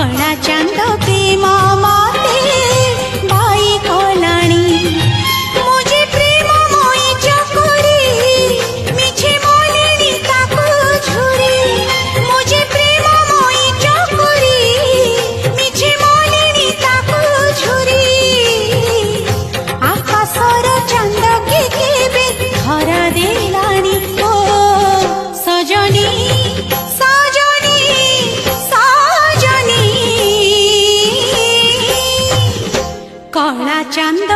कला चांद प्रेम मते भाई कलाणी मुझे प्रेम मोई चकुरी मिछे मोलिनी ताकू झुरी मुझे प्रेम मोई चकुरी मिछे मोलिनी ताकू झुरी आकाशर चांद के केबे धरा देलानी ओ सजनी सजनी सजनी कला चांद